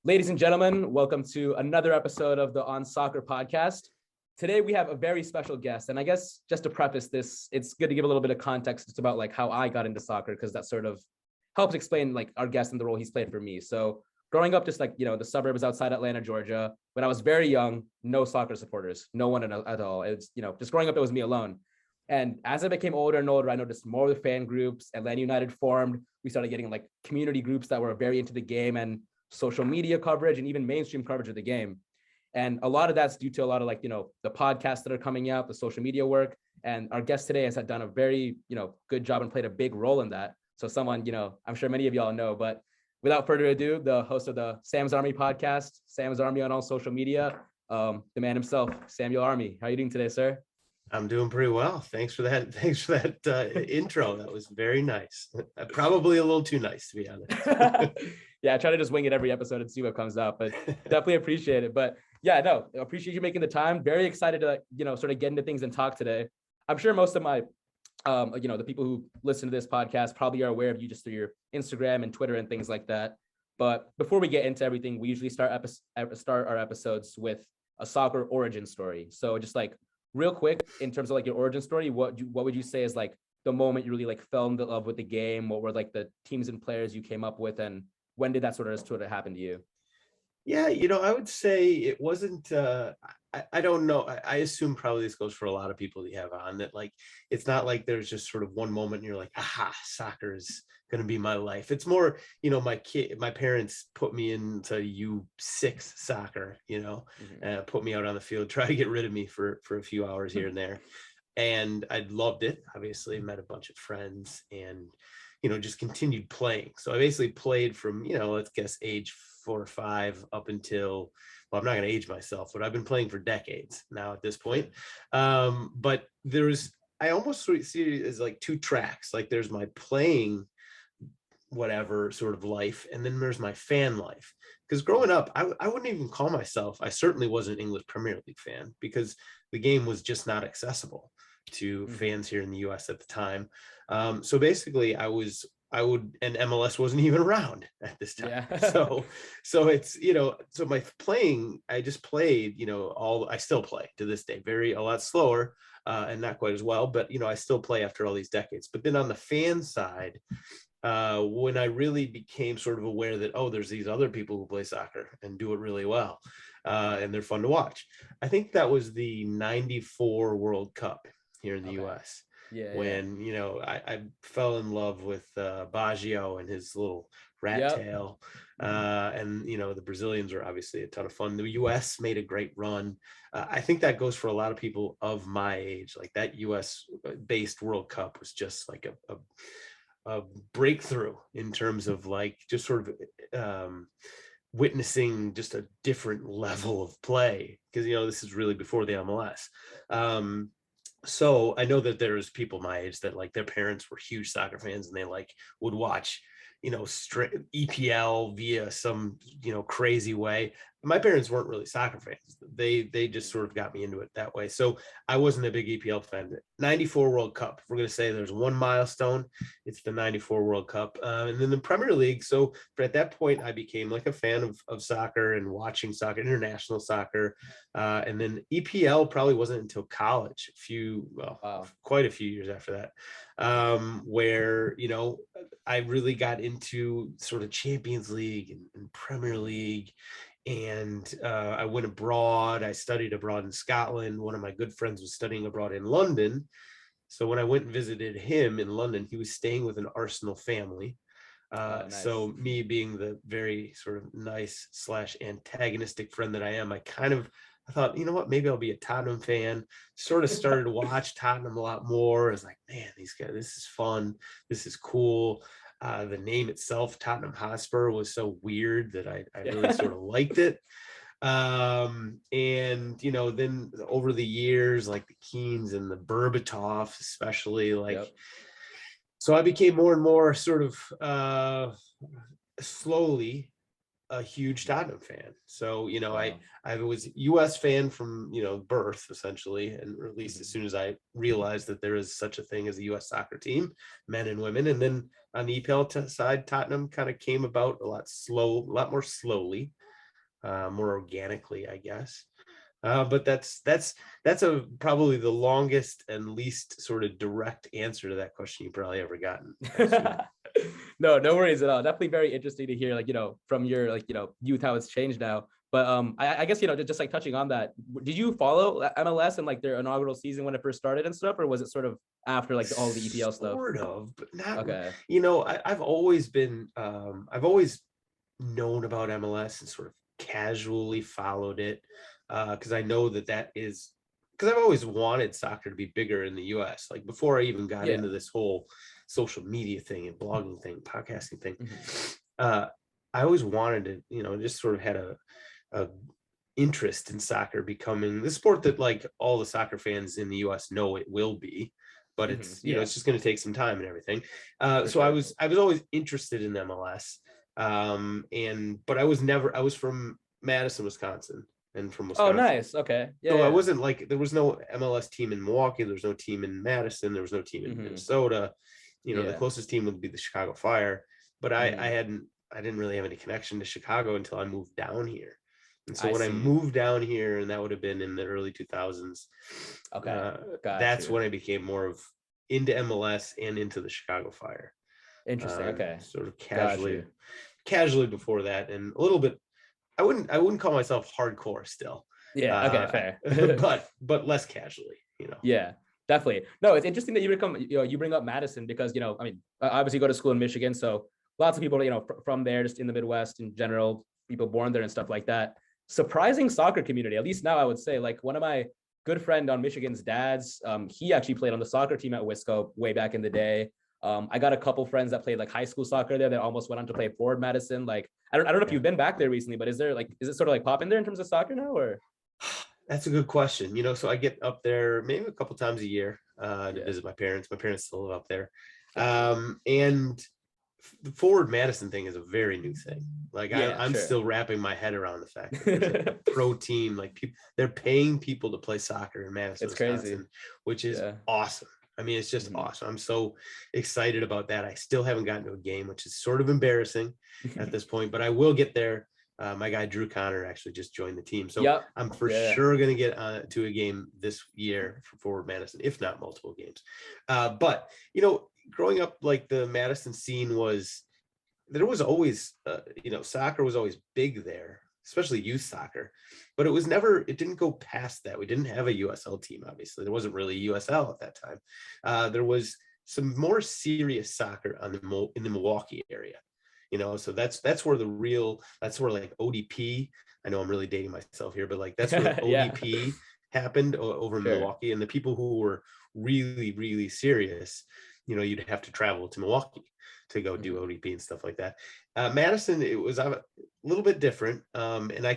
Ladies and gentlemen, welcome to another episode of the On Soccer podcast. Today we have a very special guest, and I guess just to preface this, it's good to give a little bit of context just about like how I got into soccer, because that sort of helps explain like our guest and the role he's played for me. So growing up, just like the suburbs outside Atlanta, Georgia, when I was very young, no soccer supporters, no one at all. It's just growing up, it was me alone. And as I became older and older, I noticed more of the fan groups. Atlanta United formed. We started getting like community groups that were very into the game and social media coverage and even mainstream coverage of the game. And a lot of that's due to a lot of like, the podcasts that are coming out, the social media work. And our guest today has done a very, good job and played a big role in that. So someone, I'm sure many of y'all know, but without further ado, the host of the Sam's Army podcast, Sam's Army on all social media, the man himself, Samuel Army. How are you doing today, sir? I'm doing pretty well. Thanks for that. Thanks for that intro. That was very nice. Probably a little too nice, to be honest. Yeah, I try to just wing it every episode and see what comes up, but definitely appreciate it. But yeah, no, appreciate you making the time. Very excited to, sort of get into things and talk today. I'm sure most of my, the people who listen to this podcast probably are aware of you just through your Instagram and Twitter and things like that. But before we get into everything, we usually start our episodes with a soccer origin story. So just like real quick, in terms of like your origin story, what would you say is like the moment you really like fell in love with the game? What were like the teams and players you came up with, and when did that sort of happen to you? Yeah, I would say it wasn't, I don't know. I assume probably this goes for a lot of people that you have on, that like, it's not like there's just sort of one moment and you're like, aha, soccer is going to be my life. It's more, my parents put me into U6 soccer, put me out on the field, try to get rid of me for a few hours here and there. And I loved it. Obviously met a bunch of friends and, just continued playing. So I basically played from, let's guess age 4 or 5 up until, well, I'm not going to age myself, but I've been playing for decades now at this point. But I almost see it as like two tracks. Like there's my playing whatever sort of life, and then there's my fan life. Because growing up, I wouldn't even call myself, I certainly wasn't an English Premier League fan, because the game was just not accessible to fans here in the US at the time. So basically and MLS wasn't even around at this time. Yeah. So it's, so my playing, I just played, I still play to this day, a lot slower and not quite as well, but, I still play after all these decades. But then on the fan side, when I really became sort of aware that, there's these other people who play soccer and do it really well, and they're fun to watch. I think that was the '94 World Cup here in the US. Yeah, when, I fell in love with Baggio and his little rat tail. And, the Brazilians are obviously a ton of fun. The US made a great run. I think that goes for a lot of people of my age. Like that US based World Cup was just like a breakthrough in terms of like just sort of witnessing just a different level of play, because this is really before the MLS. So I know that there's people my age that like their parents were huge soccer fans and they like would watch straight EPL via some crazy way. My parents weren't really soccer fans. They just sort of got me into it that way. So I wasn't a big EPL fan. '94 World Cup. If we're going to say there's one milestone, it's the '94 World Cup. And then the Premier League. So at that point, I became like a fan of soccer and watching soccer, international soccer. And then EPL probably wasn't until college, quite a few years after that, where, I really got into sort of Champions League and Premier League. And I went abroad. I studied abroad in Scotland. One of my good friends was studying abroad in London. So when I went and visited him in London, he was staying with an Arsenal family. Nice. So me being the very sort of nice / antagonistic friend that I am, I thought, you know what, maybe I'll be a Tottenham fan. Sort of started to watch Tottenham a lot more. I was like, man, these guys, this is fun. This is cool. The name itself, Tottenham Hotspur, was so weird that I really sort of liked it. And, then over the years, like the Keanes and the Berbatov, especially, like, so I became more and more sort of slowly a huge Tottenham fan. So, I was US fan from, birth essentially, and or at least as soon as I realized that there is such a thing as a US soccer team, men and women. And then on the EPL side, Tottenham kind of came about a lot more slowly. more organically, I guess. But that's probably the longest and least sort of direct answer to that question you probably ever gotten. No worries at all. Definitely very interesting to hear, like, from your, like, youth, how it's changed now. But I guess, just like touching on that, did you follow MLS and like their inaugural season when it first started and stuff, or was it sort of after like all the EPL stuff? Sort of, but not. Okay. I've always been, I've always known about MLS and sort of casually followed it, because I know that is because I've always wanted soccer to be bigger in the US. Like before I even got Yeah. into this whole social media thing and blogging thing, podcasting thing, Mm-hmm. I always wanted to, just sort of had a interest in soccer becoming the sport that like all the soccer fans in the US know it will be, but it's, Yeah. it's just going to take some time and everything. So sure. I was always interested in MLS. But I was from Madison, Wisconsin, and from Oh, Wisconsin. nice. Okay. Yeah. So I wasn't like, there was no MLS team in Milwaukee. There was no team in Madison. There was no team in Minnesota. The closest team would be the Chicago Fire. But I didn't really have any connection to Chicago until I moved down here. And so when I moved down here, and that would have been in the early 2000s, that's when I became more of into MLS and into the Chicago Fire. Interesting. Okay. Sort of casually before that, and a little bit, I wouldn't call myself hardcore still. Yeah. Okay. Fair. but less casually, Yeah, definitely. No, it's interesting that you bring up Madison because, I mean, obviously you go to school in Michigan. So lots of people, from there, just in the Midwest in general, people born there and stuff like that. Surprising soccer community, at least now I would say. Like one of my good friend on Michigan's dads, he actually played on the soccer team at Wisco way back in the day. I got a couple friends that played like high school soccer there that almost went on to play Forward Madison. Like, I don't know if you've been back there recently, but is it sort of like popping there in terms of soccer now, or? That's a good question. So I get up there maybe a couple times a year to visit my parents. My parents still live up there. And the Forward Madison thing is a very new thing. Like I'm still wrapping my head around the fact that there's like a pro team, like they're paying people to play soccer in Madison, it's Wisconsin, crazy, which is awesome. I mean, it's just awesome. I'm so excited about that. I still haven't gotten to a game, which is sort of embarrassing at this point, but I will get there. My guy Drew Connor actually just joined the team, so I'm for sure going to get to a game this year for Forward Madison, if not multiple games. But growing up, like the Madison scene there was always soccer was always big there, especially youth soccer, but it didn't go past that. We didn't have a USL team. Obviously there wasn't really a USL at that time. There was some more serious soccer in the Milwaukee area. So that's where like ODP, I know I'm really dating myself here, but like that's where ODP happened over in Milwaukee, and the people who were really, really serious, you'd have to travel to Milwaukee to go do ODP and stuff like that. Madison, it was a little bit different. And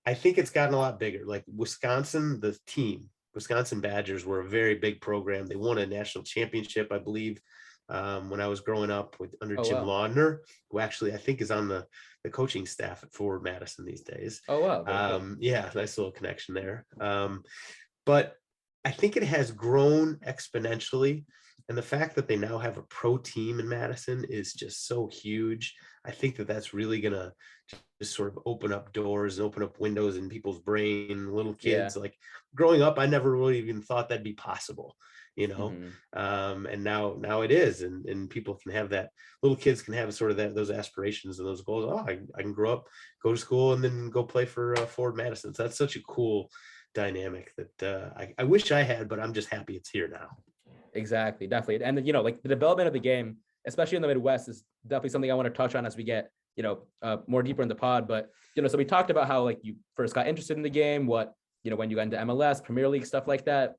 I think it's gotten a lot bigger. Like Wisconsin, the team, Wisconsin Badgers were a very big program. They won a national championship, I believe, when I was growing up under Jim Laudner, who actually I think is on the coaching staff at Forward Madison these days. Oh, wow. Cool. Yeah, nice little connection there. But I think it has grown exponentially. And the fact that they now have a pro team in Madison is just so huge. I think that's really going to just sort of open up doors and open up windows in people's brain. Little kids, like growing up, I never really even thought that'd be possible, and now it is. And people can have that, little kids can have sort of those aspirations and those goals. Oh, I can grow up, go to school, and then go play for Forward Madison. So that's such a cool dynamic that I wish I had, but I'm just happy it's here now. Exactly, definitely. And like the development of the game, especially in the Midwest, is definitely something I want to touch on as we get more deeper in the pod. But so we talked about how like you first got interested in the game, what when you got into MLS, Premier League, stuff like that.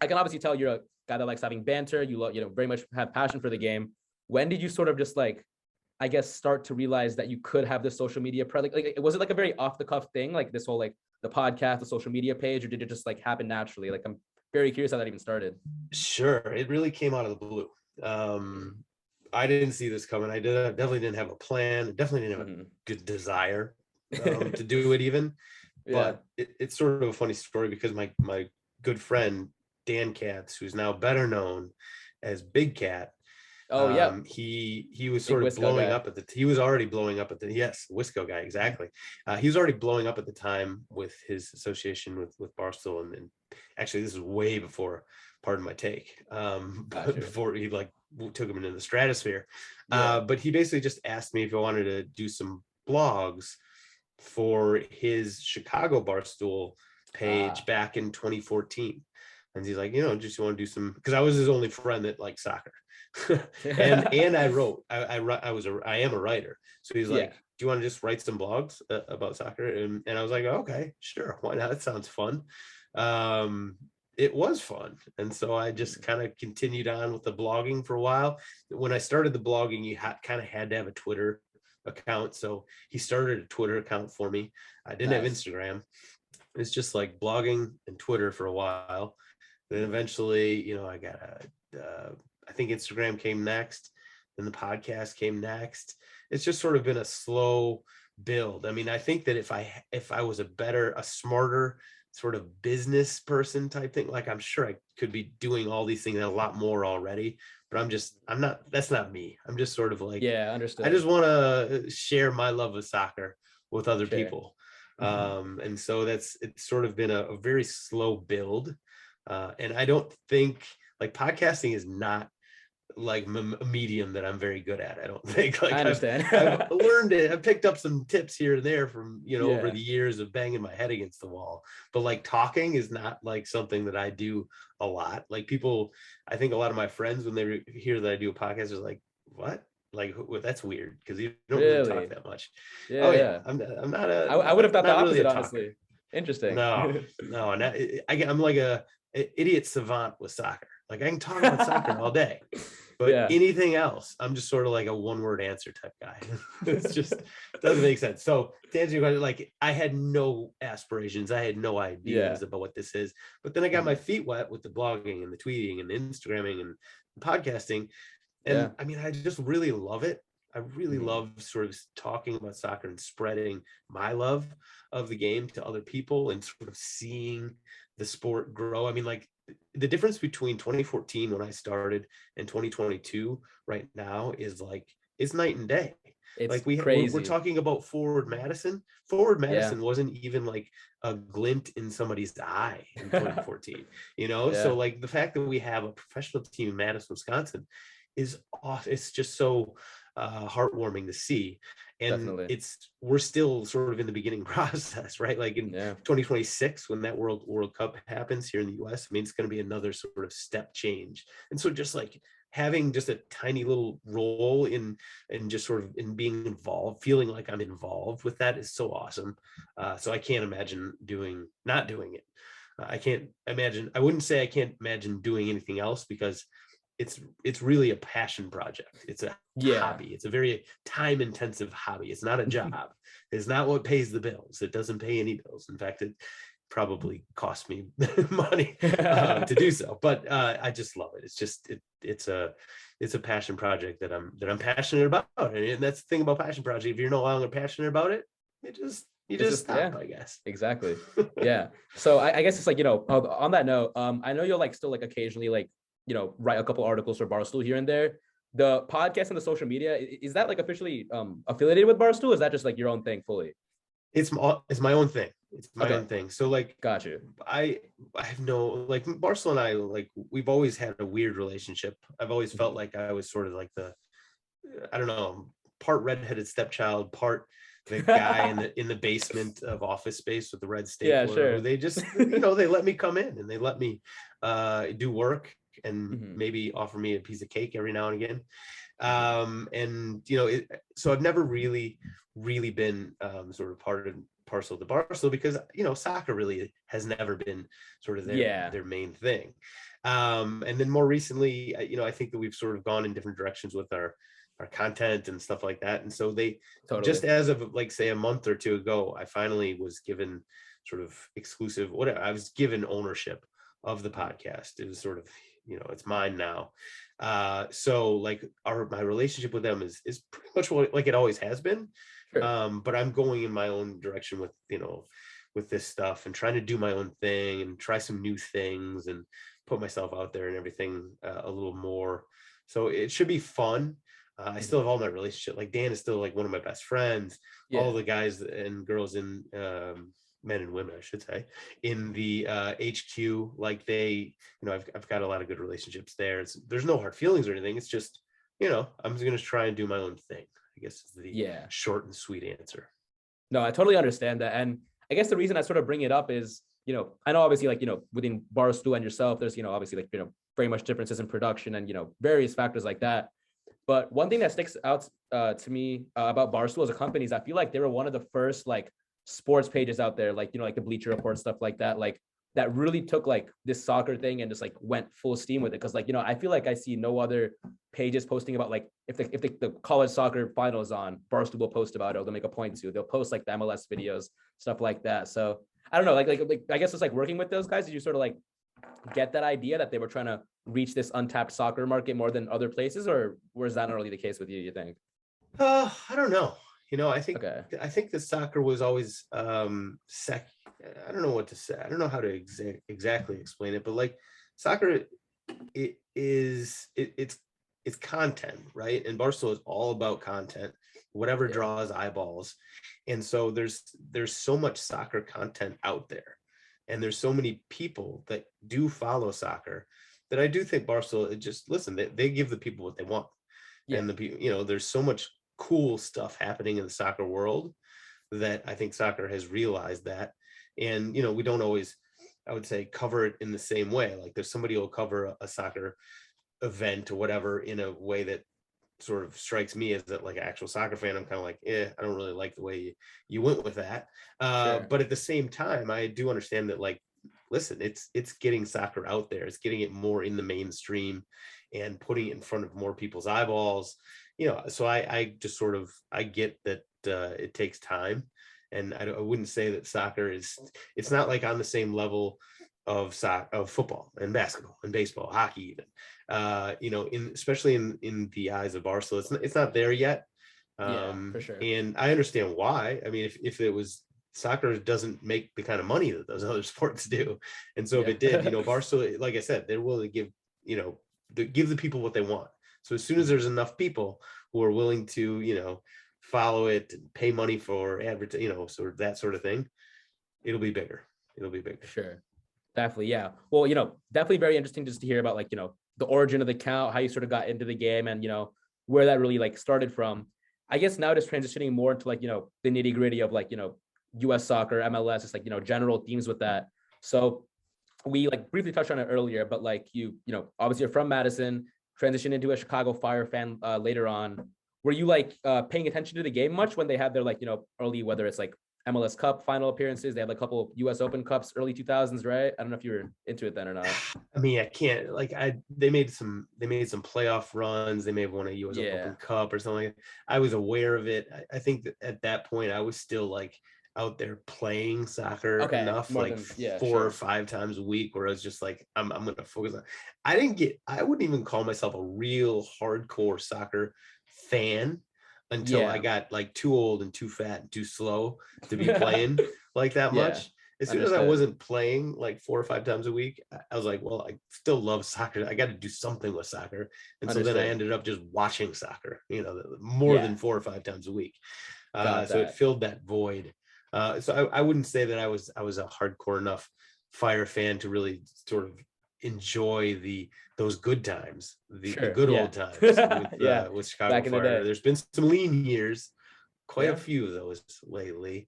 I can obviously tell you're a guy that likes having banter. You very much have passion for the game. When did you sort of just like, I guess, start to realize that you could have the social media like was it like a very off the cuff thing, like this whole like the podcast, the social media page, or did it just like happen naturally? Like I'm very curious how that even started. Sure, it really came out of the blue. I didn't see this coming. I definitely didn't have a plan. I definitely didn't have a good desire to do it even. But it's sort of a funny story because my good friend Dan Katz, who's now better known as Big Cat, Oh, yeah. He was Big sort of Wisco blowing guy. up he was already blowing up yes, Wisco guy, exactly. He was already blowing up at the time with his association with Barstool, and actually this is way before, pardon my take, Gotcha. before he like took him into the stratosphere. Yeah. But he basically just asked me if I wanted to do some blogs for his Chicago Barstool page Ah. back in 2014. And he's like, just want to do some, because I was his only friend that liked soccer. and I wrote, I am a writer. So he's Yeah. like, do you want to just write some blogs about soccer? And I was like, okay, sure, why not? That sounds fun. It was fun. And so I just kind of continued on with the blogging for a while. When I started the blogging, you kind of had to have a Twitter account. So he started a Twitter account for me. I didn't have Nice. Instagram. It's just like blogging and Twitter for a while. Then eventually, I got I think Instagram came next. Then the podcast came next. It's just sort of been a slow build. I mean, I think that if I was a smarter sort of business person type thing, like I'm sure I could be doing all these things and a lot more already, but I'm not, that's not me. I'm just sort of like, Yeah, I understood. just want to share my love of soccer with other Sure. people. And so it's sort of been a very slow build. And I don't think like podcasting is not like a medium that I'm very good at. I don't think I like understand. I've learned it. I've picked up some tips here and there from, over Yeah. the years of banging my head against the wall, but like talking is not like something that I do a lot. Like people, I think a lot of my friends, when they hear that I do a podcast, are like, what? Like, that's weird because you don't really talk Really? that much. Oh Yeah, yeah. yeah. I'm not a, I would have thought the not really a opposite, talker. honestly. Interesting. No, no. And I'm like a idiot savant with soccer. Like I can talk about soccer all day, but Yeah. anything else, I'm just sort of like a one-word answer type guy. It's just doesn't make sense. So to answer your question, like I had no aspirations, I had no Yeah. ideas about what this is, but then I got my Mhm. feet wet with the blogging and the tweeting and the Instagramming and podcasting, Yeah. and I mean, I just really love it. I really Mhm. love sort of talking about soccer and spreading my love of the game to other people and sort of seeing the sport grow. I mean, like the difference between 2014 when I started and 2022 right now is night and day. It's Like we're crazy. talking about Forward Madison. Forward Yeah. Madison wasn't even like a glint in somebody's eye in 2014, So Yeah. like the fact that we have a professional team in Madison, Wisconsin is off. It's just so heartwarming to see. And Definitely. we're still sort of in the beginning process, right? Like in Yeah. 2026, when that World Cup happens here in the US, I mean, it's going to be another sort of step change. And so just like having just a tiny little role in just sort of in being involved, feeling like I'm involved with that is so awesome. So I can't imagine not doing it. I wouldn't say I can't imagine doing anything else because it's really a passion project. It's a Yeah. hobby. It's a very time intensive hobby. It's not a job. It's not what pays the bills. It doesn't pay any bills. In fact, it probably cost me money to do so, but I just love it. It's just it's a passion project that I'm passionate about. And that's the thing about passion project. If you're no longer passionate about it, you It's just just, yeah, stop, I guess. exactly. Yeah. So I guess it's like, on that note, I know you'll like still like occasionally like, write a couple articles for Barstool here and there. The podcast and the social media, is that like officially affiliated with Barstool? Or is that just like your own thing fully? It's my own thing. It's my Okay. own thing. So like Got you. I have no, like Barcelona and I, like we've always had a weird relationship. I've always felt Mhm. like I was sort of like I don't know, part redheaded stepchild, part the guy in the basement of Office Space with the red Yeah, stapler, who sure. they just they let me come in and they let me do work and Mhm. maybe offer me a piece of cake every now and again. Mhm. And so I've never really been sort of part and parcel of the Barcelona because soccer really has never been sort of Yeah, their main thing. And then more recently, I think that we've sort of gone in different directions with our content and stuff like that. And so they, totally. just as of like say a month or two ago, I finally was given sort of exclusive, whatever, I was given ownership of the Mhm. podcast. It was sort of, it's mine now. So like my relationship with them is pretty much like it always has been. Sure. But I'm going in my own direction with with this stuff and trying to do my own thing and try some new things and put myself out there and everything a little more. So it should be fun. I still have all my relationship. Like Dan is still like one of my best friends. Yeah. All the guys and girls in men and women, I should say, in the HQ, like I've got a lot of good relationships there. There's no hard feelings or anything. It's just, I'm just going to try and do my own thing, I guess is the Yeah. short and sweet answer. No, I totally understand that. And I guess the reason I sort of bring it up is, I know obviously like, within Barstool and yourself, there's, obviously like, very much differences in production and, various factors like that. But one thing that sticks out to me about Barstool as a company is I feel like they were one of the first like sports pages out there, like, like the Bleacher Report, stuff like that, like that really took like this soccer thing and just like went full steam with it. Cause like, I feel like I see no other pages posting about like, if the college soccer final is on, Barstool will post about it, or they'll make a point to, they'll post like the MLS videos, stuff like that. So I don't know, like I guess it's like working with those guys. Did you sort of like get that idea that they were trying to reach this untapped soccer market more than other places, or was that not really the case with you think? I don't know. I think Okay. I think the soccer was always I don't know what to say. I don't know how to exactly explain it, but like soccer, it's content, right? And Barstool is all about content, whatever draws eyeballs. And so there's so much soccer content out there, and there's so many people that do follow soccer that I do think Barstool, they give the people what they want. And there's so much cool stuff happening in the soccer world that I think soccer has realized that. And, we don't always, I would say, cover it in the same way. Like there's somebody who will cover a soccer event or whatever in a way that sort of strikes me as that like an actual soccer fan. I'm kind of like, I don't really like the way you went with that. But at the same time, I do understand that like, listen, it's getting soccer out there. It's getting it more in the mainstream and putting it in front of more people's eyeballs. So I just sort of, I get that it takes time. And I wouldn't say that soccer it's not like on the same level of football and basketball and baseball, hockey even, especially in the eyes of Barcelona, it's not there yet. For sure. And I understand why. I mean, if it was, soccer doesn't make the kind of money that those other sports do. And so if it did, Barcelona, like I said, they're willing to give the people what they want. So as soon as there's enough people who are willing to, follow it and pay money for sort of that sort of thing, it'll be bigger. Sure. Definitely. Yeah. Well, definitely very interesting just to hear about like, the origin of the account, how you sort of got into the game and, where that really like started from. I guess now just transitioning more into like, the nitty gritty of like, US soccer, MLS, it's like, general themes with that. So we like briefly touched on it earlier, but like obviously you're from Madison, transitioned into a Chicago Fire fan later on. Were you like paying attention to the game much when they had their like, early, whether it's like MLS Cup final appearances, they had like a couple of US Open Cups, early 2000s, right? I don't know if you were into it then or not. I mean, I can't like they made some playoff runs. They may have won a US Open Cup or something. I was aware of it. I think that at that point I was still like out there playing soccer enough, like 4 or 5 times a week, where I was just like, I'm going to focus on. I wouldn't even call myself a real hardcore soccer fan until I got like too old and too fat and too slow to be playing like that much. As soon as I wasn't playing like 4 or 5 times a week, I was like, well, I still love soccer. I got to do something with soccer. And so then I ended up just watching soccer, more than 4 or 5 times a week. So it filled that void. So I wouldn't say that I was a hardcore enough Fire fan to really sort of enjoy those good times, the good old times with Chicago back in Fire. the day. There's been some lean years, quite a few of those lately.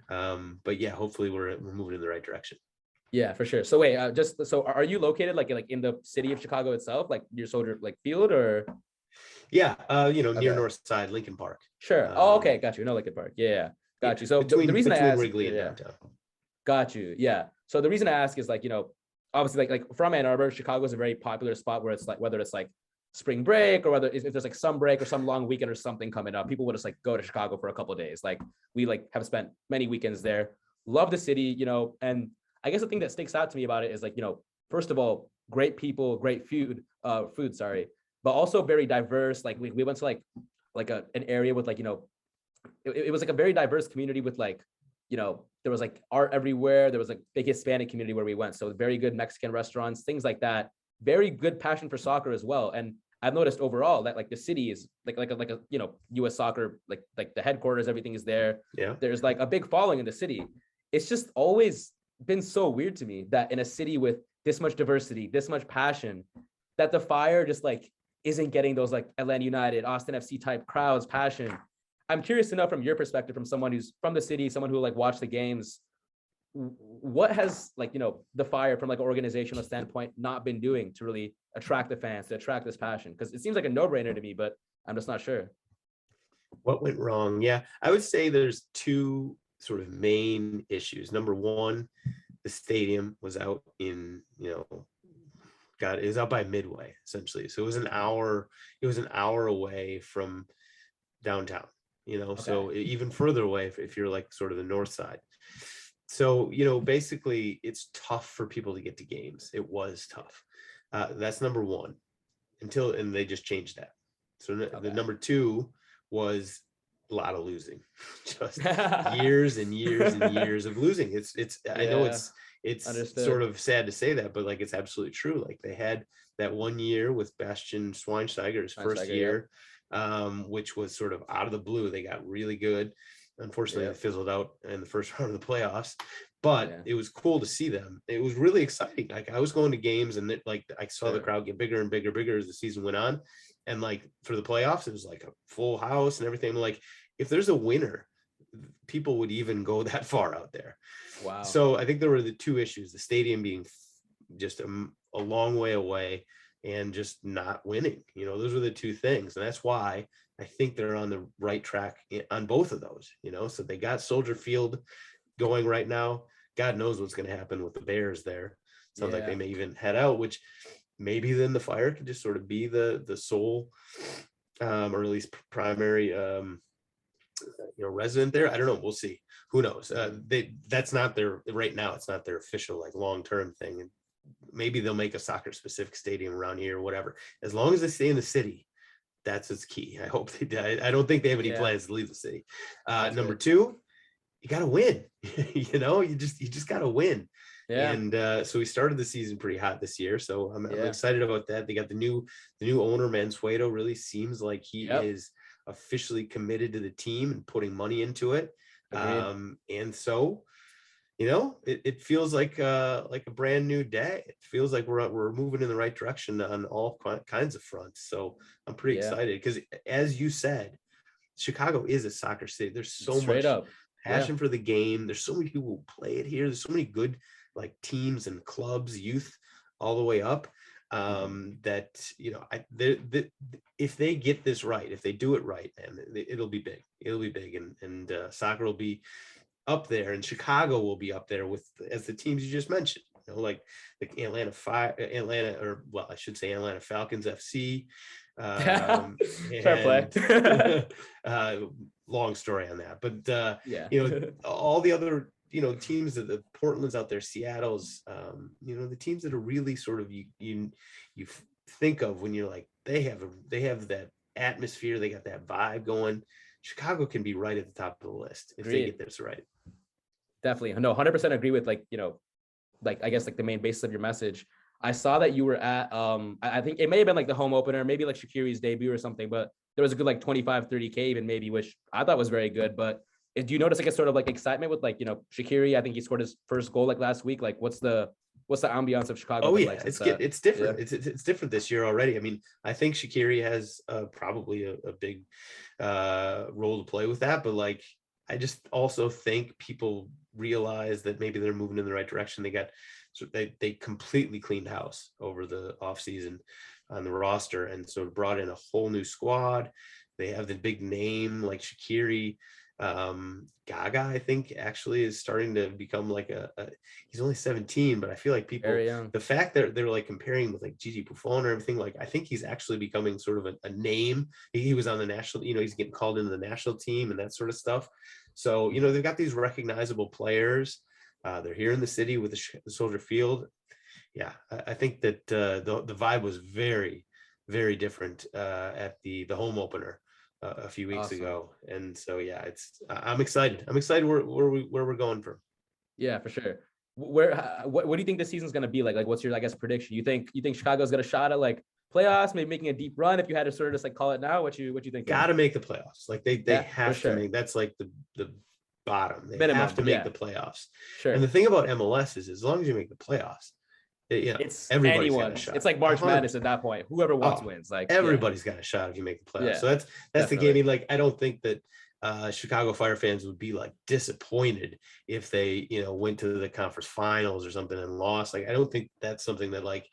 But yeah, hopefully we're moving in the right direction. Yeah, for sure. So wait, so are you located like in the city of Chicago itself, like your Soldier like field, or? Yeah, near North Side, Lincoln Park. Sure. Okay, got you. No, Lincoln Park. Yeah, got you. So the reason I asked, Wrigley and downtown. Got you. Yeah. So the reason I ask is like, obviously like from Ann Arbor, Chicago is a very popular spot where it's like, whether it's like spring break or whether if there's like some break or some long weekend or something coming up, people would just like go to Chicago for a couple of days. Like we like have spent many weekends there. Love the city, and I guess the thing that sticks out to me about it is like, first of all, great people, great food, but also very diverse. Like we went to like an area with like, it was like a very diverse community with like, there was like art everywhere. There was like big Hispanic community where we went. So very good Mexican restaurants, things like that. Very good passion for soccer as well. And I've noticed overall that like the city is like a U.S. soccer, like the headquarters, everything is there. Yeah. There's like a big following in the city. It's just always been so weird to me that in a city with this much diversity, this much passion, that the Fire just like isn't getting those like Atlanta United, Austin FC type crowds, passion. I'm curious to know from your perspective, from someone who's from the city, someone who like watched the games, what has like the Fire from like an organizational standpoint not been doing to really attract the fans, to attract this passion? Because it seems like a no-brainer to me, but I'm just not sure. What went wrong? Yeah, I would say there's two sort of main issues. Number one, the stadium was out in it was out by Midway essentially, so it was an hour away from downtown. Okay. So even further away if you're like sort of the north side. So, basically it's tough for people to get to games. It was tough. That's number one and they just changed that. So the number two was a lot of losing, just years and years and years of losing. I know it's Understood. sort of sad to say that, but like, it's absolutely true. Like they had that 1 year with Bastian Schweinsteiger, his first year, which was sort of out of the blue. They got really good. Unfortunately, it fizzled out in the first round of the playoffs, but it was cool to see them. It was really exciting. Like I was going to games and I saw the crowd get bigger and bigger as the season went on. And like for the playoffs, it was like a full house and everything. Like if there's a winner, people would even go that far out there. Wow. So I think there were the two issues, the stadium being just a long way away and just not winning. Those were the two things. And that's why I think they're on the right track on both of those, so they got Soldier Field going right now. God knows what's going to happen with the Bears there. Sounds like they may even head out, which maybe then the Fire could just sort of be the sole or at least primary resident there. I don't know. We'll see. Who knows? That's not their right now. It's not their official like long-term thing. And maybe they'll make a soccer specific stadium around here or whatever. As long as they stay in the city, that's what's key. I hope they do. I don't think they have any plans to leave the city. Number two, you got to win. You just got to win. Yeah. And so we started the season pretty hot this year. So I'm excited about that. They got the new owner, Mansueto. Really seems like he is officially committed to the team and putting money into it. And so, it feels like a brand new day. It feels like we're moving in the right direction on all kinds of fronts. So I'm pretty excited because, as you said, Chicago is a soccer city. There's so much passion for the game. There's so many people who play it here. There's so many good like teams and clubs, youth, all the way up. That if they get this right, if they do it right, and it'll be big. It'll be big, and soccer will be up there, and Chicago will be up there as the teams you just mentioned. Like the Atlanta Falcons FC. Fair play. Long story on that, but all the other teams that the Portland's out there, Seattle's, the teams that are really sort of you think of when you're like they have that atmosphere, they got that vibe going. Chicago can be right at the top of the list if they get this right. Definitely. No, 100% agree with like I guess like the main basis of your message. I saw that you were at I think it may have been like the home opener, maybe like Shaqiri's debut or something, but there was a good like 25-30K even maybe, which I thought was very good. But do you notice like a sort of like excitement with like Shaqiri? I think he scored his first goal like last week. Like what's the ambiance of Chicago? Oh yeah, like it's different. It's different this year already. I mean, I think Shaqiri has probably a big role to play with that, but like I just also think people realize that maybe they're moving in the right direction. They completely cleaned house over the offseason on the roster, and so brought in a whole new squad. They have the big name like Shaqiri. Gaga, I think, actually is starting to become like he's only 17, but I feel like people, the fact that they're like comparing with like Gigi Buffon or everything, like I think he's actually becoming sort of a name. He was on the national, he's getting called into the national team and that sort of stuff. So, they've got these recognizable players. They're here in the city with the Soldier Field. Yeah, I think that the vibe was very, very different at the home opener a few weeks ago. And so, yeah, I'm excited. I'm excited where we're going from. Yeah, for sure. What do you think this season's going to be like? Like, what's your, I guess, prediction? You think Chicago's got a shot at like playoffs, maybe making a deep run? If you had to sort of just like call it now, what you think? Got to make the playoffs. Like they Yeah, for have to sure. make. That's like the bottom. They have Minimum, to make yeah, the playoffs. And sure. the thing about MLS is, as long as you make the playoffs, It's everybody's got a anyone's. shot. It's like March Madness 100%. at that point. Whoever wants Oh, wins. Like, yeah, everybody's got a shot if you make the playoffs. yeah, So that's the game. I definitely. mean, like I don't think that Chicago Fire fans would be like disappointed if they, went to the conference finals or something and lost. Like I don't think that's something that like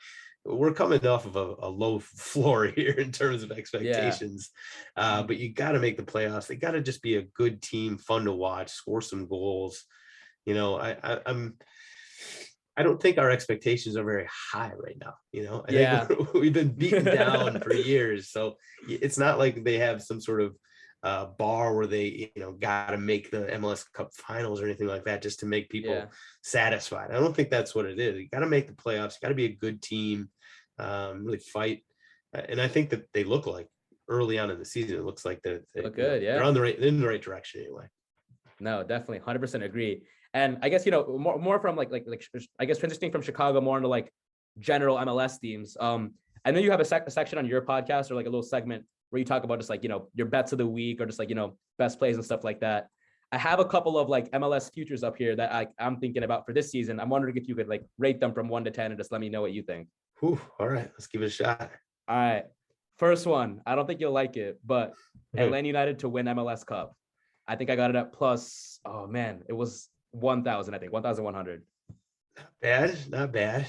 we're coming off of a low floor here in terms of expectations. But you got to make the playoffs. They got to just be a good team, fun to watch, score some goals. I don't think our expectations are very high right now. I think we've been beaten down for years. So it's not like they have some sort of bar where they, got to make the MLS Cup finals or anything like that just to make people satisfied. I don't think that's what it is. You got to make the playoffs. You got to be a good team, really fight. And I think that they look like early on in the season, it looks like they look good. they're in the right direction anyway. No, definitely 100% agree. And I guess, more from like I guess transitioning from Chicago more into like general MLS teams. I know you have a section on your podcast or like a little segment where you talk about just like, your bets of the week or just like, best plays and stuff like that. I have a couple of like MLS futures up here that I'm thinking about for this season. I'm wondering if you could like rate them from 1 to 10 and just let me know what you think. Whew, all right, let's give it a shot. All right. First one, I don't think you'll like it, but Atlanta United to win MLS Cup. I think I got it at plus, oh man, it was 1,000, I think, 1,100. Not bad.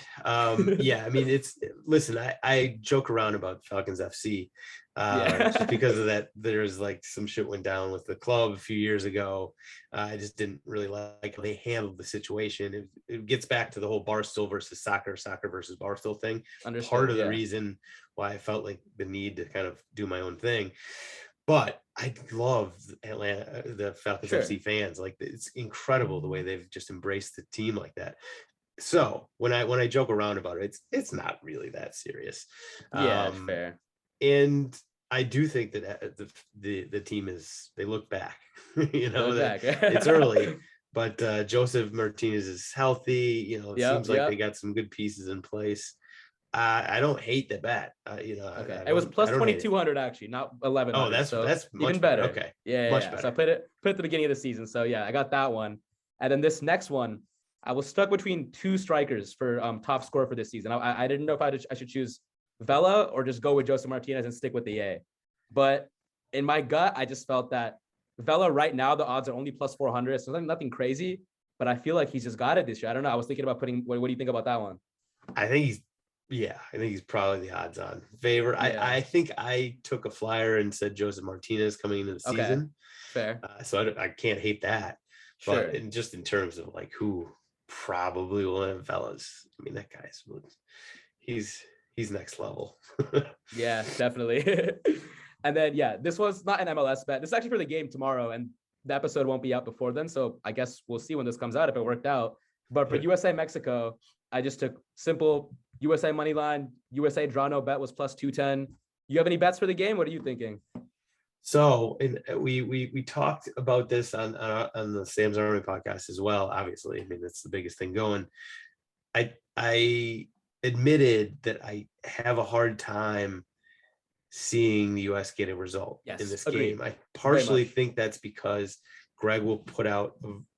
Yeah, I mean, listen, I joke around about Falcons FC just because of that. There's like some shit went down with the club a few years ago. I just didn't really like how they handled the situation. It gets back to the whole Barstool versus soccer versus Barstool thing. Understood, part of the reason why I felt like the need to kind of do my own thing. But I love Atlanta, the Falcons FC fans. Like it's incredible the way they've just embraced the team like that. So when I joke around about it, it's not really that serious. Yeah, fair. And I do think that the team they look back. It's early, but Joseph Martinez is healthy. It seems like they got some good pieces in place. I don't hate the bet. Okay. It was plus 2,200 actually, not 1,100. Oh, that's even better. Okay. Yeah, much better. So I put it at the beginning of the season. So yeah, I got that one. And then this next one, I was stuck between two strikers for top scorer for this season. I didn't know if I should choose Vela or just go with Joseph Martinez and stick with the A. But in my gut, I just felt that Vela right now, the odds are only plus 400. So nothing crazy, but I feel like he's just got it this year. I don't know. I was thinking about what do you think about that one? I think he's probably the odds on favorite. Yeah. I think I took a flyer and said Joseph Martinez coming into the season. Fair. So I can't hate that. Sure. But just in terms of like who probably will have Velas, I mean, that guy's he's next level. Yeah, definitely. And then, this was not an MLS bet. This is actually for the game tomorrow, and the episode won't be out before then. So I guess we'll see when this comes out if it worked out. But for USA Mexico, I just took simple USA money line. USA draw no bet was plus 210. You have any bets for the game? What are you thinking? So, and we talked about this on the Sam's Army podcast as well. Obviously, I mean that's the biggest thing going. I admitted that I have a hard time seeing the U.S. get a result in this game. I partially think that's because Greg will put out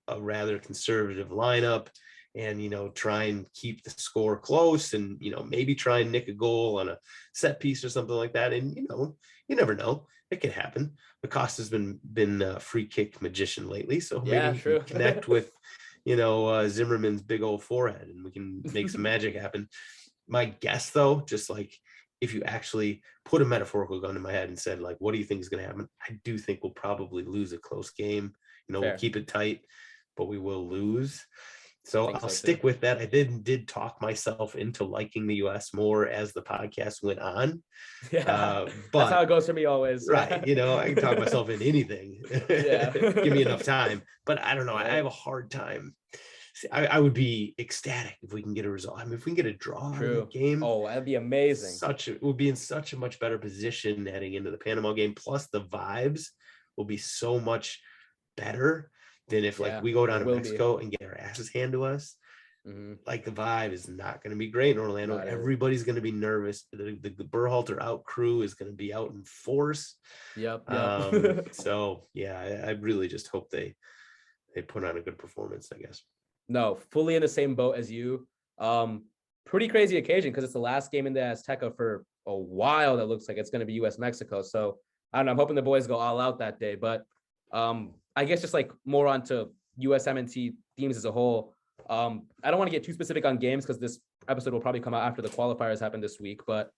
a rather conservative lineup and, try and keep the score close and, maybe try and nick a goal on a set piece or something like that. And, you never know. It can happen. Acosta's been a free kick magician lately. So maybe he can connect with, Zimmerman's big old forehead and we can make some magic happen. My guess, though, just like if you actually put a metaphorical gun in my head and said, like, what do you think is going to happen? I do think we'll probably lose a close game. We'll keep it tight, but we will lose. So I'll stick with that. I did talk myself into liking the U.S. more as the podcast went on. Yeah, but that's how it goes for me always. Right. I can talk myself into anything. Yeah. Give me enough time. But I don't know. I have a hard time. I would be ecstatic if we can get a result. I mean, if we can get a draw in the game. Oh, that'd be amazing. We'll be in such a much better position heading into the Panama game. Plus the vibes will be so much better than if we go down to Mexico and get our asses handed to us. like the vibe is not going to be great in Orlando. Everybody's going to be nervous. The Berhalter out crew is going to be out in force. Yep. So yeah, I really just hope they put on a good performance, I guess. No, fully in the same boat as you. Pretty crazy occasion because it's the last game in the Azteca for a while. That looks like it's going to be US Mexico. So I don't know. I'm hoping the boys go all out that day. But I guess just like more onto USMNT teams as a whole. I don't want to get too specific on games because this episode will probably come out after the qualifiers happen this week. But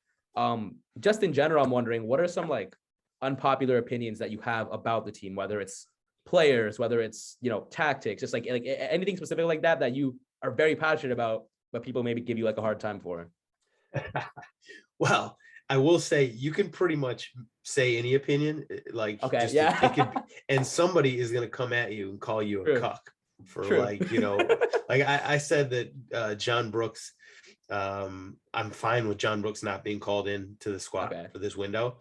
just in general, I'm wondering what are some like unpopular opinions that you have about the team, whether it's players, whether it's, you know, tactics, just like anything specific like that you are very passionate about, but people maybe give you like a hard time for. Well, I will say you can pretty much say any opinion, like, okay, yeah. And somebody is going to come at you and call you a cuck for like, you know, like I said that John Brooks, I'm fine with John Brooks not being called in to the squad for this window.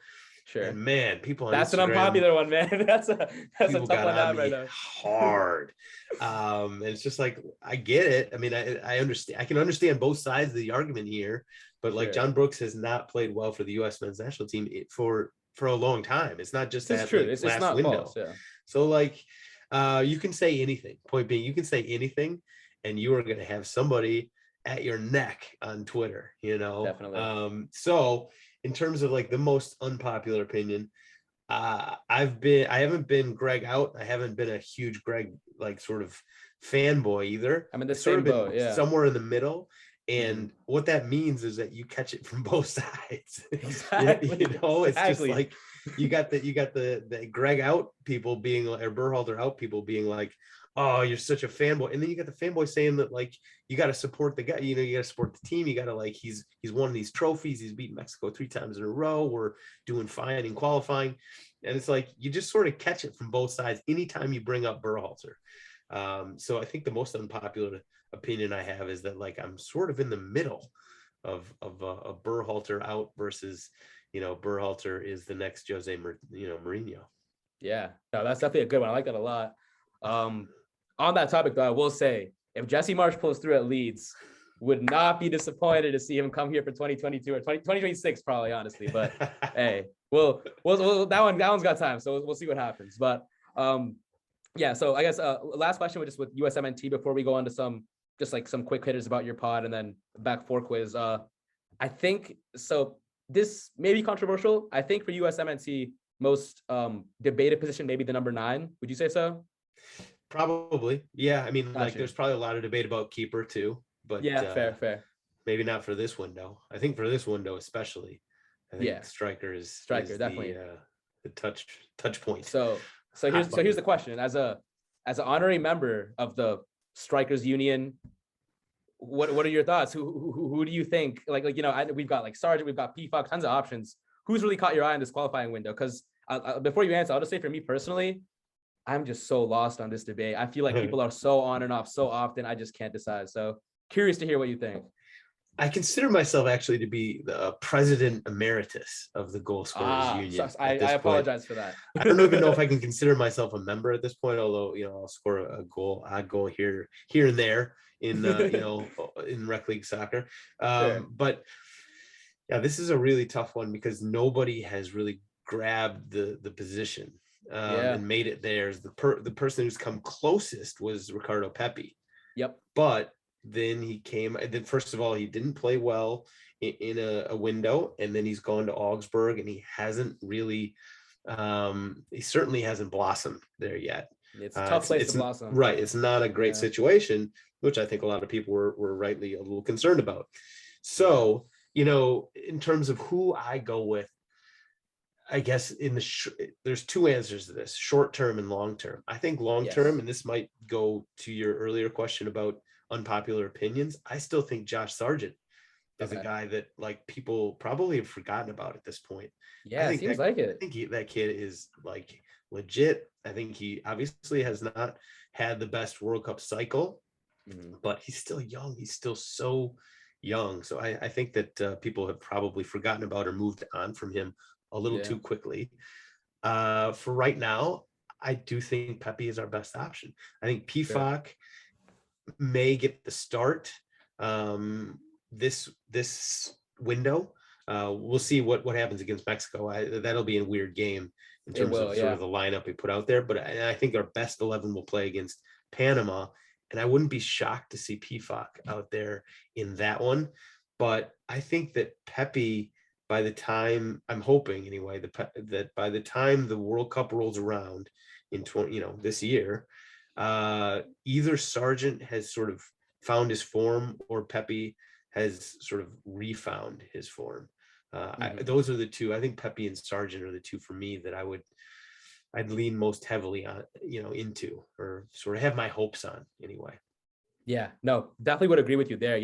Sure. And man, people on that's Instagram, an unpopular one, man. That's a tough one to have right now. Hard. And it's just like, I get it. I mean, I understand. I can understand both sides of the argument here, but like John Brooks has not played well for the U.S. men's national team for a long time. It's not just that true. Like, it's last not window. False, yeah. So like, you can say anything. Point being, you can say anything, and you are going to have somebody at your neck on Twitter. You know, definitely. So in terms of like the most unpopular opinion, I haven't been Greg out. I haven't been a huge Greg like sort of fanboy either. I'm in the same boat, somewhere in the middle. And what that means is that you catch it from both sides. Exactly. You know, it's just like you got the Greg out people being like, or Berhalter out people being like, oh, you're such a fanboy. And then you got the fanboy saying that like you got to support the guy, you know, you got to support the team. You got to like he's won these trophies. He's beaten Mexico 3 times in a row. We're doing fine in qualifying. And it's like you just sort of catch it from both sides anytime you bring up Berhalter. So I think the most unpopular opinion I have is that like I'm sort of in the middle of a Berhalter out versus, you know, Berhalter is the next Jose Mourinho. Yeah, no, that's definitely a good one. I like that a lot. On that topic though, I will say if Jesse Marsch pulls through at Leeds, would not be disappointed to see him come here for 2022 or 2026 probably, honestly. But hey, we'll that one's got time, so we'll see what happens. But yeah, so I guess last question was just with USMNT before we go on to some quick hitters about your pod and then back 4 quiz. I think so. This may be controversial. I think for USMNT, most debated position maybe the number 9. Would you say so? Probably, yeah. I mean, like there's probably a lot of debate about keeper too, but yeah, fair. Maybe not for this window. I think for this window especially, I think striker definitely the touch point. So here's the question: as an honorary member of the Strikers Union, what are your thoughts? Who do you think? Like you know, we've got like Sargent, we've got PFOC, tons of options. Who's really caught your eye in this qualifying window? Because before you answer, I'll just say for me personally, I'm just so lost on this debate. I feel like people are so on and off so often. I just can't decide. So curious to hear what you think. I consider myself actually to be the president emeritus of the Goal Scorers Union. I apologize for that. I don't even know if I can consider myself a member at this point, although, you know, I'll score a goal, odd goal here and there in, you know, in rec league soccer. But yeah, this is a really tough one because nobody has really grabbed the position and made it theirs. The person who's come closest was Ricardo Pepi. Yep. But then he came, and then first of all, he didn't play well in a window, and then he's gone to Augsburg, and he hasn't really, he certainly hasn't blossomed there yet. It's a tough place to blossom. Right. It's not a great situation, which I think a lot of people were rightly a little concerned about. So, you know, in terms of who I go with, I guess there's 2 answers to this: short term and long term. I think long term, and this might go to your earlier question about unpopular opinions, I still think Josh Sargent is a guy that like people probably have forgotten about at this point. Yeah, it seems like it. I think that kid is like legit. I think he obviously has not had the best World Cup cycle, but he's still young. He's still so young. So I think that people have probably forgotten about or moved on from him a little too quickly. For right now, I do think Pepi is our best option. I think PFOC may get the start this window. We'll see what happens against Mexico. That'll be a weird game in terms of sort of the lineup we put out there. But I think our best 11 will play against Panama, and I wouldn't be shocked to see PFOC out there in that one. But I think that Pepi, by the time, I'm hoping anyway, that by the time the World Cup rolls around in this year, either Sargent has sort of found his form or Pepi has sort of refound his form. Those are the two. I think Pepi and Sargent are the two for me that I'd lean most heavily on, into, or sort of have my hopes on anyway. Yeah, no, definitely would agree with you there.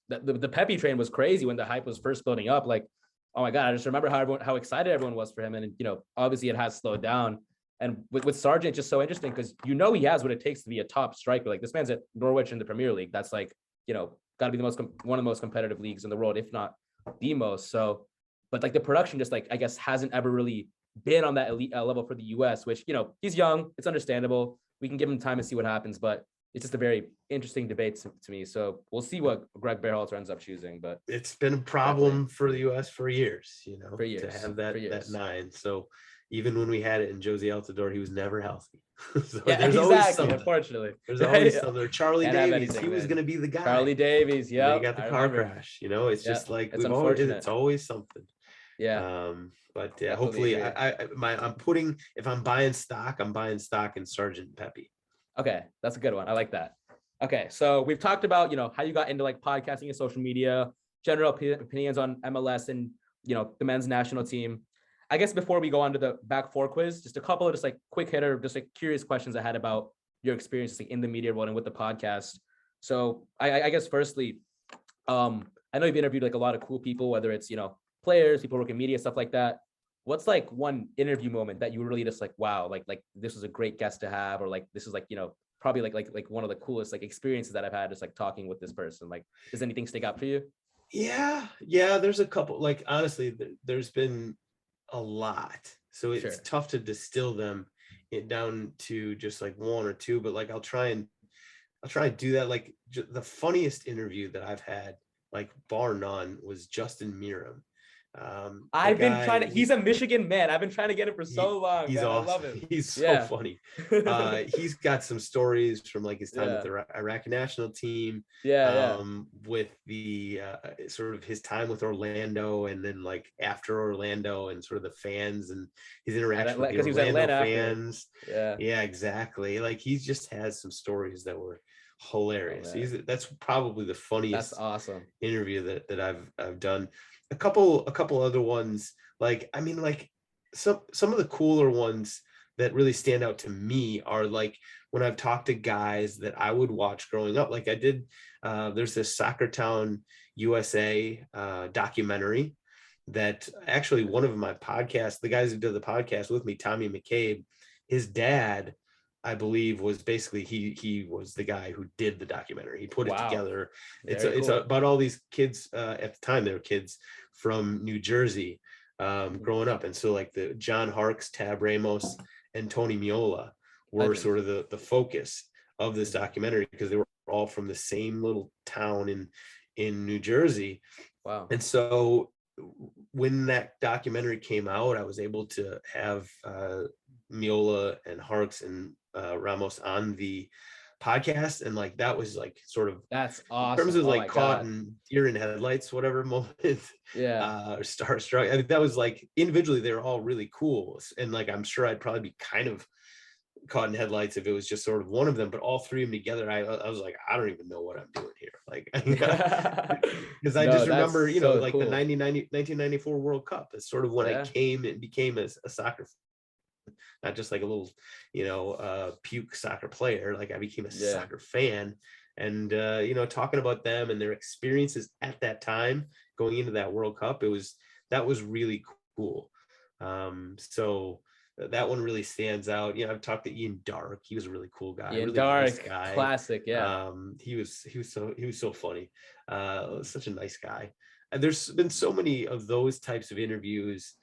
The Pepi train was crazy when the hype was first building up. Like, oh my God, I just remember how excited everyone was for him. And, obviously it has slowed down. And with Sargent, just so interesting because he has what it takes to be a top striker. Like, this man's at Norwich in the Premier League. That's like, got to be one of the most competitive leagues in the world, if not the most. So, but like the production just like, I guess, hasn't ever really been on that elite level for the US, which, he's young. It's understandable. We can give him time and see what happens, but it's just a very interesting debate to me. So we'll see what Greg Berhalter ends up choosing, but it's been a problem for the US for years, to have that 9. So even when we had it in Josie Altidore, he was never healthy. So there's always something. Unfortunately, there's always something. Charlie Davies, he was going to be the guy. Charlie Davies, yeah. He got the car crash. It's just like it's always something. Yeah. But yeah, hopefully, if I'm buying stock, I'm buying stock in Sargent Pepi. Okay, that's a good one. I like that. Okay, so we've talked about how you got into like podcasting and social media, general opinions on MLS and the men's national team. I guess before we go on to the back four quiz, just a couple of just like quick hitter, just like curious questions I had about your experiences like in the media world and with the podcast. So I guess firstly, I know you've interviewed like a lot of cool people, whether it's players, people working media, stuff like that. What's like one interview moment that you were really just like, wow, like this was a great guest to have, or like this is like probably like one of the coolest like experiences that I've had just like talking with this person. Like, does anything stick out for you? Yeah, there's a couple. Like, honestly, there's been a lot, so it's tough to distill them down to just like one or two, but like I'll try and do that. Like, the funniest interview that I've had, like bar none, was Justin Meram. I've been trying to, he's a Michigan man. I've been trying to get him for so long. He's man. awesome. I love him. He's so funny. He's got some stories from like his time with the Iraqi national team. With the sort of his time with Orlando, and then like after Orlando, and sort of the fans and his interaction with the Orlando fans. Yeah, exactly. Like, he just has some stories that were hilarious. That's probably the funniest. That's awesome interview that I've done. A couple other ones, like, I mean, like some of the cooler ones that really stand out to me are like when I've talked to guys that I would watch growing up. Like I did, there's this Soccer Town USA documentary that actually one of my podcasts, the guys who did the podcast with me, Tommy McCabe, his dad, I believe, was basically he was the guy who did the documentary. He put it together. It's about all these kids at the time, they were kids from New Jersey growing up, and so like the John Harkes, Tab Ramos, and Tony Miola were sort of the focus of this documentary, because they were all from the same little town in New Jersey. Wow. And so when that documentary came out, I was able to have Miola and Harkes and Ramos on the podcast, and like that was like sort of, that's awesome. In terms of like caught in deer in headlights, whatever moment, or starstruck. I mean, that was like individually they were all really cool, and like I'm sure I'd probably be kind of caught in headlights if it was just sort of one of them, but all three of them together, I was like, I don't even know what I'm doing here, like, because I just remember, like cool. The 1994 World Cup. That's sort of when I came and became a soccer, not just like a little, puke soccer player. Like I became a soccer fan, and talking about them and their experiences at that time going into that World Cup, that was really cool. So that one really stands out. I've talked to Ian Darke. He was a really cool guy. Ian really Darke, nice guy. Classic, yeah. He was so funny. Such a nice guy. And there's been so many of those types of interviews.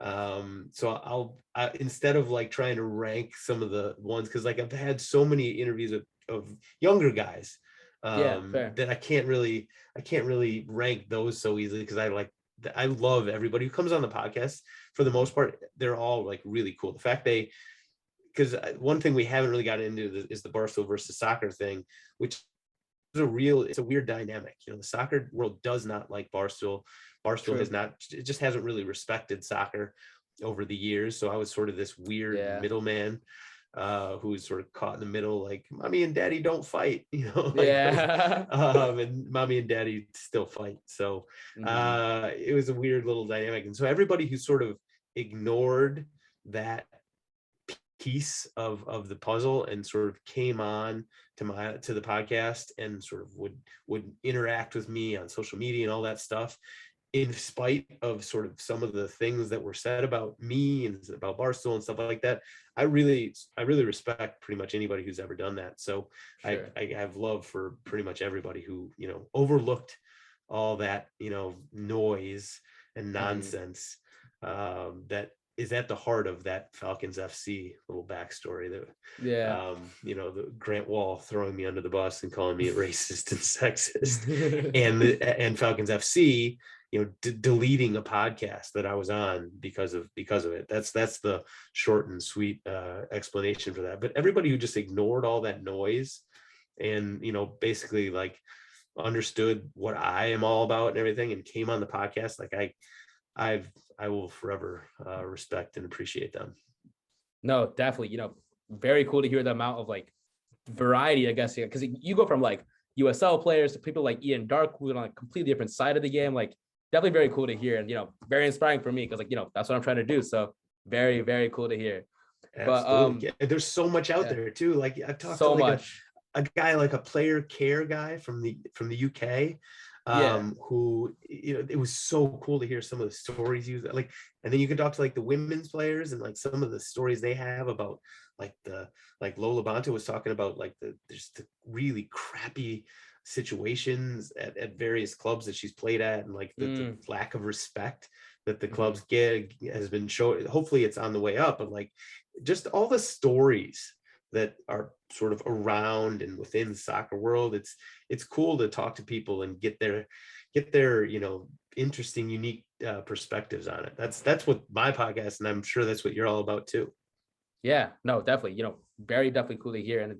So I'll instead of like trying to rank some of the ones, because like I've had so many interviews of younger guys Yeah, fair. that I can't really rank those so easily, because I love everybody who comes on the podcast. For the most part, they're all like really cool. The fact because one thing we haven't really got into is the Barstool versus soccer thing, which it's a weird dynamic. The soccer world does not like Barstool. Barstool True. it just hasn't really respected soccer over the years. So I was sort of this weird middleman who's sort of caught in the middle, like mommy and daddy don't fight, Yeah. and mommy and daddy still fight. So Mhm. it was a weird little dynamic. And so everybody who sort of ignored that piece of the puzzle and sort of came on to the podcast and sort of would interact with me on social media and all that stuff, in spite of sort of some of the things that were said about me and about Barstool and stuff like that. I really respect pretty much anybody who's ever done that. So Sure. I have love for pretty much everybody who overlooked all that noise and Mhm. nonsense that is at the heart of that Falcons FC little backstory. That Yeah. the Grant Wall throwing me under the bus and calling me a racist and sexist, and Falcons FC, deleting a podcast that I was on because of it. That's the short and sweet explanation for that. But everybody who just ignored all that noise and basically like understood what I am all about and everything and came on the podcast, like I will forever respect and appreciate them. No, definitely. Very cool to hear the amount of like variety, I guess, because you go from like USL players to people like Ian Dark, who are on a completely different side of the game. Like, definitely very cool to hear, and very inspiring for me because that's what I'm trying to do. So very, very cool to hear. But Absolutely. Yeah, there's so much out yeah, there too. Like I've talked to so like much. a guy, like a player care guy from the UK, Yeah. who it was so cool to hear some of the stories you like. And then you could talk to like the women's players and like some of the stories they have about like Lola Bonta was talking about, like there's the really crappy situations at various clubs that she's played at, and like the lack of respect that the clubs get has been shown. Hopefully it's on the way up, but like just all the stories that are sort of around and within the soccer world, it's cool to talk to people and get their interesting, unique perspectives on it. That's what my podcast, and I'm sure that's what you're all about too. Yeah, no, definitely. Very definitely cool to hear, and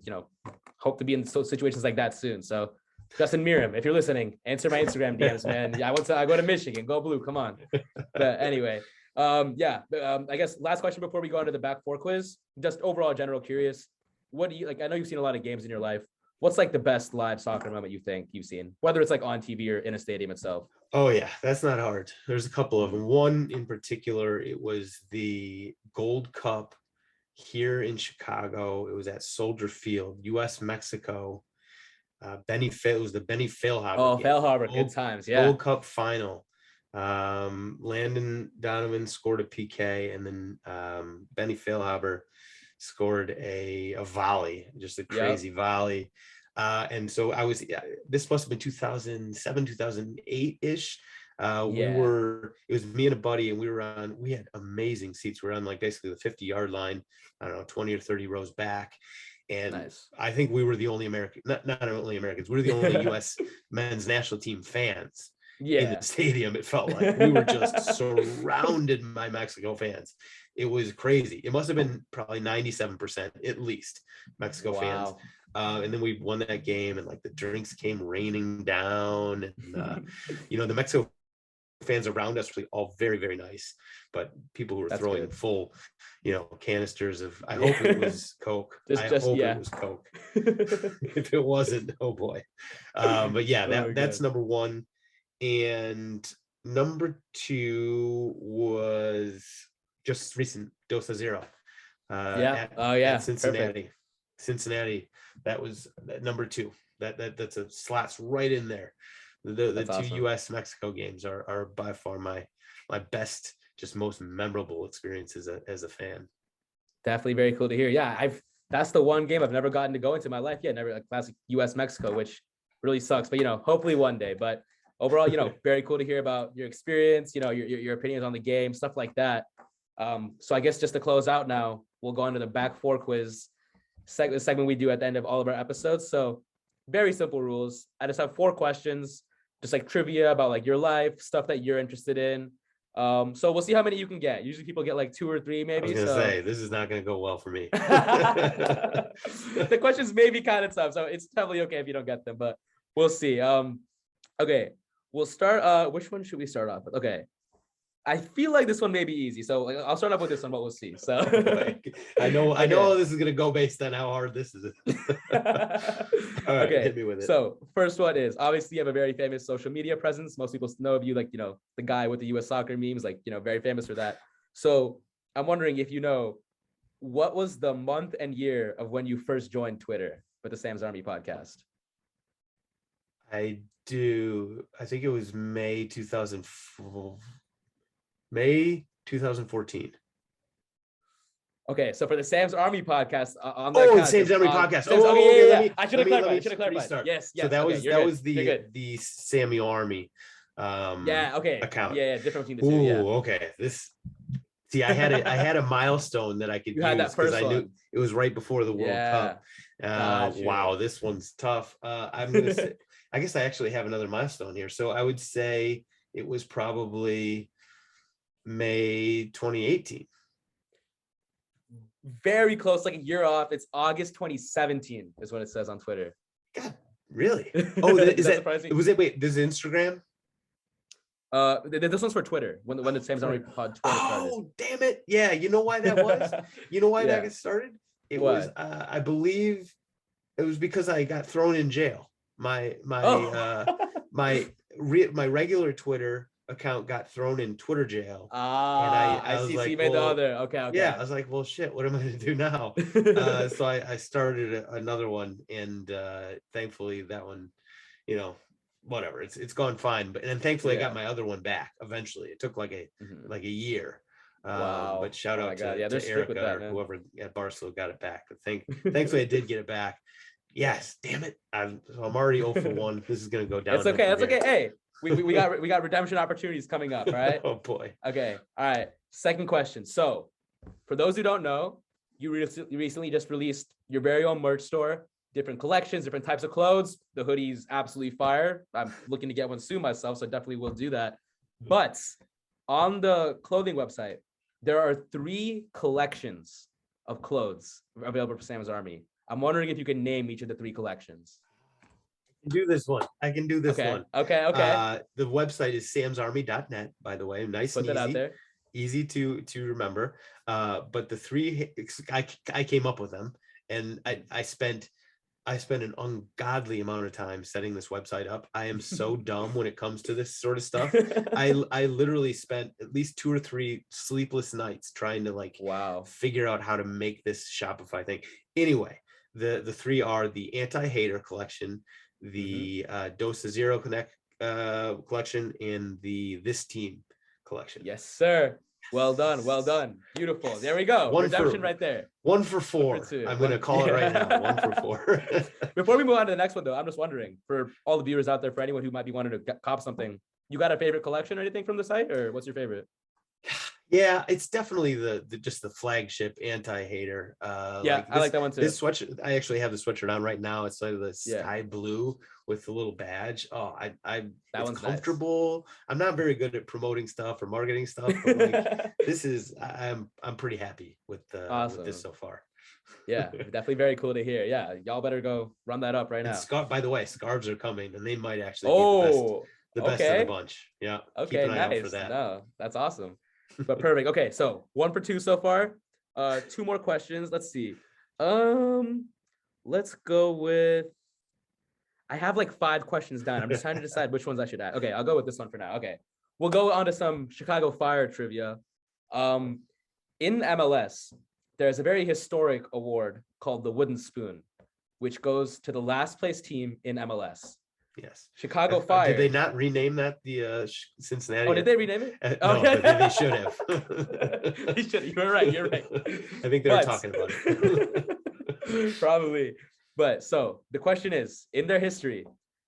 hope to be in situations like that soon. So, Justin Miriam, if you're listening, answer my Instagram DMs, man. Yeah, I go to Michigan, go blue, come on. But anyway, yeah. I guess last question before we go into the back four quiz. Just overall, general curious. What do you like? I know you've seen a lot of games in your life. What's like the best live soccer moment you think you've seen, whether it's like on TV or in a stadium itself? Oh yeah, that's not hard. There's a couple of Mhm. them. One in particular, it was the Gold Cup here in Chicago. It was at Soldier Field, US Mexico. It was the Benny Feilhaber Oh, game, Fail Harbor, good times. Yeah, Gold Cup final. Landon Donovan scored a PK, and then Benny Feilhaber scored a volley, just a yep, crazy volley. And so this must have been 2007, 2008 ish. yeah, It was me and a buddy, and we had amazing seats. We were on like basically the 50-yard line, I don't know, 20 or 30 rows back. And nice. I think we were the only not only Americans, we were the only US men's national team fans in the Yeah, stadium. It felt like we were just surrounded by Mexico fans. It was crazy. It must have been probably 97% at least Mexico fans. wow. And then we won that game, and like the drinks came raining down, and the Mexico fans around us were all very, very nice, but people who were That's throwing good. full canisters of, I hope it Yeah, was Coke. I just hope it yeah. was Coke. If it wasn't, oh boy. But yeah, Oh that's god. number one. And number two was just recent Dos a Zero Yeah. Oh at yeah. Perfect. Cincinnati. That was number two. That's a slots right in there. The That's two awesome. US Mexico games are by far my best, just most memorable experience as a fan. Definitely very cool to hear. Yeah, that's the one game I've never gotten to go into in my life. Yeah, never like classic US Mexico, which really sucks. But hopefully one day. But overall, very cool to hear about your experience, your opinions on the game, stuff like that. So I guess just to close out now, we'll go into the back four quiz segment we do at the end of all of our episodes. So very simple rules. I just have 4 questions, just like trivia about like your life, stuff that you're interested in. So we'll see how many you can get. Usually people get like 2 or 3 I maybe. was gonna say this is not gonna go well for me. The questions may be kind of tough, so it's totally okay if you don't get them, but we'll see. Okay, we'll start. Which one should we start off with? Okay, I feel like this one may be easy, so like, I'll start off with this one, but we'll see. So I know Okay. this is gonna go based on how hard this is. All right, Okay, hit me with it. so first one is obviously you have a very famous social media presence. Most people know of you, like, the guy with the US soccer memes, like, very famous for that. So I'm wondering if you know, what was the month and year of when you first joined Twitter for the Sam's Army podcast? I do. I think it was May 2014. Okay, so for the Sam's Army podcast, on that Oh, count, Sam's Army podcast. Sam's, Oh, okay, okay, yeah. let me- I should have let me- clarified. let me Should have clarified. restart. Yes, So that okay, was you're that good. was You're good. the Sammy Army Yeah, okay. account. Yeah, different between the two. Ooh, Yeah. okay. See, I had a milestone that I could You had that use because first I knew one. it was right before the World Yeah. Cup. Got you. Wow, this one's tough. I'm gonna say, I guess I actually have another milestone here. So I would say it was probably May 2018. Very close, like a year off. It's August 2017 is what it says on Twitter. God, really? Oh, is Does that surprising? was it? Wait, this is Instagram? This one's for Twitter. When the Sam's Army pod Twitter started. Oh, damn it! Yeah, you know why that was? You know why Yeah. that got started? It Why? was, I believe, it was because I got thrown in jail. My Oh. my regular Twitter account got thrown in Twitter jail. I was see. So like, you made the well, other. Okay. Yeah, I was like, well, shit, what am I gonna do now? So I started another one, and thankfully that one, whatever, it's gone fine. But and thankfully I Yeah. got my other one back eventually. It took like a year. Wow. But shout Oh my out God. Yeah, to they're strict with Erica that, or man. whoever at Barcelona got it back. But thankfully I did get it back. Yes, damn it. I'm already 0 for 1. This is gonna go down. It's okay. That's okay. Hey, we got redemption opportunities coming up. All right. Oh boy. Okay. All right. Second question. So, for those who don't know, you recently just released your very own merch store, different collections, different types of clothes. The hoodie's absolutely fire. I'm looking to get one soon myself, so definitely will do that. But on the clothing website, there are 3 collections of clothes available for Sam's Army. I'm wondering if you can name each of the 3 collections. Do this one. I can do this Okay. one. Okay. The website is samsarmy.net, by the way. Nice Put and that out easy. there. Easy to remember. But the 3 I came up with them, and I spent an ungodly amount of time setting this website up. I am so dumb when it comes to this sort of stuff. I literally spent at least 2 or 3 sleepless nights trying to Wow. figure out how to make this Shopify thing. Anyway, the 3 are the Anti-Hater collection, the Dosa Zero Connect collection, and the This Team collection. Yes, sir. Well done. Well done. Beautiful. There we go. Redemption right there. 1 for 4. 1 for 2. I'm going to call it right now. 1 for 4. Before we move on to the next one, though, I'm just wondering, for all the viewers out there, for anyone who might be wanting to cop something, you got a favorite collection or anything from the site, or what's your favorite? Yeah, it's definitely the just the flagship Anti-Hater. Yeah, I like that one too. This sweatshirt, I actually have the sweatshirt on right now. It's like the sky blue with the little badge. Oh, it's one's comfortable. Nice. I'm not very good at promoting stuff or marketing stuff, but this is I'm pretty happy with with this so far. Yeah, definitely very cool to hear. Yeah, y'all better go run that up right now. By the way, scarves are coming, and they might actually be the best of the bunch. Yeah. Okay, keep an eye nice. out for that. No, that's awesome. But perfect. Okay, so 1 for 2 so far. 2 more questions. Let's see. Let's go with. I have like 5 questions down. I'm just trying to decide which ones I should add. Okay, I'll go with this one for now. Okay, we'll go on to some Chicago Fire trivia. In MLS, there's a very historic award called the Wooden Spoon, which goes to the last place team in MLS. Yes. Chicago Fire. Did they not rename that the Cincinnati? Oh, did they rename it? No, Okay. but they should have. They should. You're right. You're right. I think they were talking about it. Probably. But so the question is, in their history,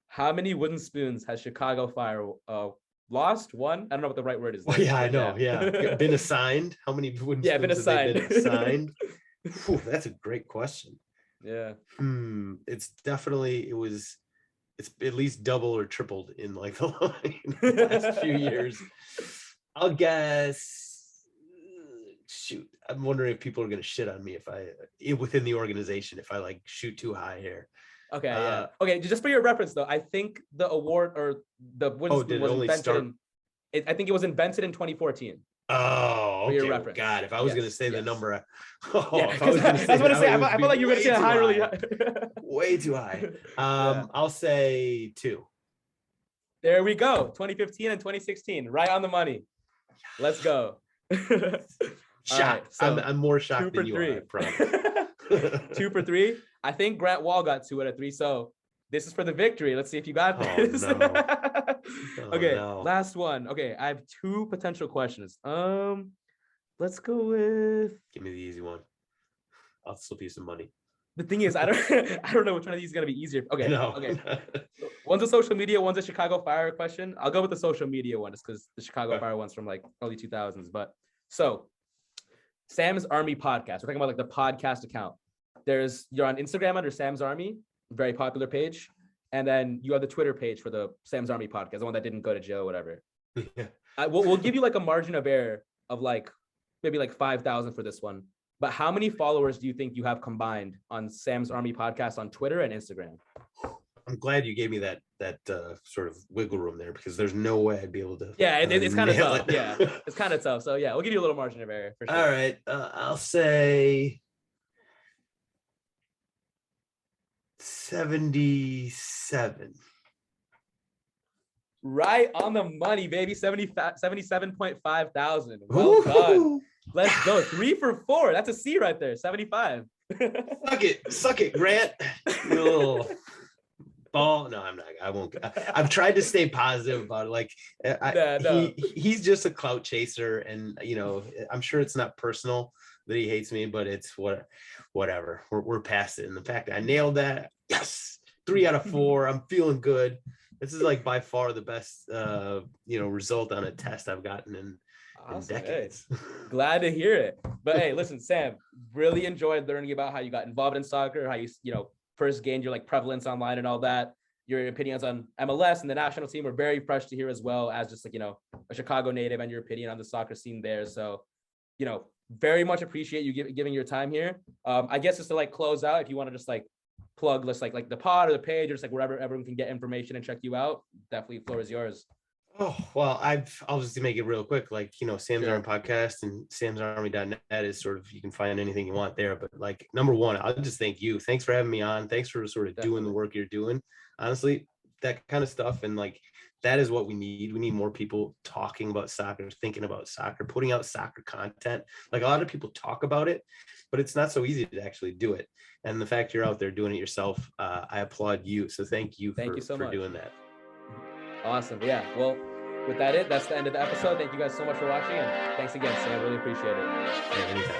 how many wooden spoons has Chicago Fire lost? Won? I don't know what the right word is. Well, yeah, I know. Yeah. Been assigned? How many wooden spoons been assigned. have they been assigned? Whew, that's a great question. Yeah. It's definitely it's at least double or tripled in like the last few years. I'll guess. Shoot, I'm wondering if people are gonna shit on me if within the organization if I like shoot too high here. Okay, yeah. Okay, just for your reference though, I think the award or the wooden spoon was invented I think it was invented in 2014. Oh, for okay. your reference. God, if I was gonna say the number, I was gonna say, I felt like you were gonna say a high, really high. Way too high. I'll say 2. There we go. 2015 and 2016, right on the money. Let's go. Shocked. Right, so I'm more shocked than you are, I promise. 2 for 3. I think Grant Wall got 2 out of 3. So this is for the victory. Let's see if you got this. Okay, last one. Okay, I have 2 potential questions. Let's go with. Give me the easy one. I'll slip you some money. The thing is, I don't know which one of these is gonna be easier. Okay, okay. One's a social media, one's a Chicago Fire question. I'll go with the social media one, just because the Chicago Fire one's from like early 2000s. But so, Sam's Army podcast. We're talking about like the podcast account. You're on Instagram under Sam's Army, very popular page, and then you have the Twitter page for the Sam's Army podcast, the one that didn't go to jail, whatever. Yeah. We'll give you like a margin of error of like maybe like 5,000 for this one. But how many followers do you think you have combined on Sam's Army podcast on Twitter and Instagram? I'm glad you gave me that sort of wiggle room there, because there's no way I'd be able to. Yeah, it's kind of tough. Yeah, it's kind of tough. So yeah, we'll give you a little margin of error for sure. All right, I'll say 77. Right on the money, baby. 77.5 thousand. Well done. Let's go. 3 for 4. That's a C right there. 75. Suck it, Grant. No. Ball. No, I'm not. I won't. I've tried to stay positive about it. Like, he's just a clout chaser, and I'm sure it's not personal that he hates me, but it's whatever. We're past it. And the fact that I nailed that, yes, 3 out of 4. I'm feeling good. This is like by far the best, result on a test I've gotten in decades. Hey, glad to hear it. But hey, listen, Sam, really enjoyed learning about how you got involved in soccer, how you first gained your like prevalence online and all that. Your opinions on MLS and the national team were very fresh to hear, as well as just like, a Chicago native, and your opinion on the soccer scene there. So, very much appreciate you giving your time here. I guess just to like close out, if you want to just like plug this like the pod or the page or just like wherever everyone can get information and check you out, definitely floor is yours. Oh, well, I'll just make it real quick. Like, Sam's Army podcast and samsarmy.net is sort of, you can find anything you want there. But like, number one, I'll just thank you. Thanks for having me on. Thanks for sort of doing the work you're doing. Honestly, that kind of stuff. And like, that is what we need. We need more people talking about soccer, thinking about soccer, putting out soccer content. Like, a lot of people talk about it, but it's not so easy to actually do it. And the fact you're out there doing it yourself, I applaud you. So thank you for doing that. Awesome. Yeah. Well, with that's the end of the episode. Thank you guys so much for watching, and thanks again, Sam. Really appreciate it. Yeah, anytime.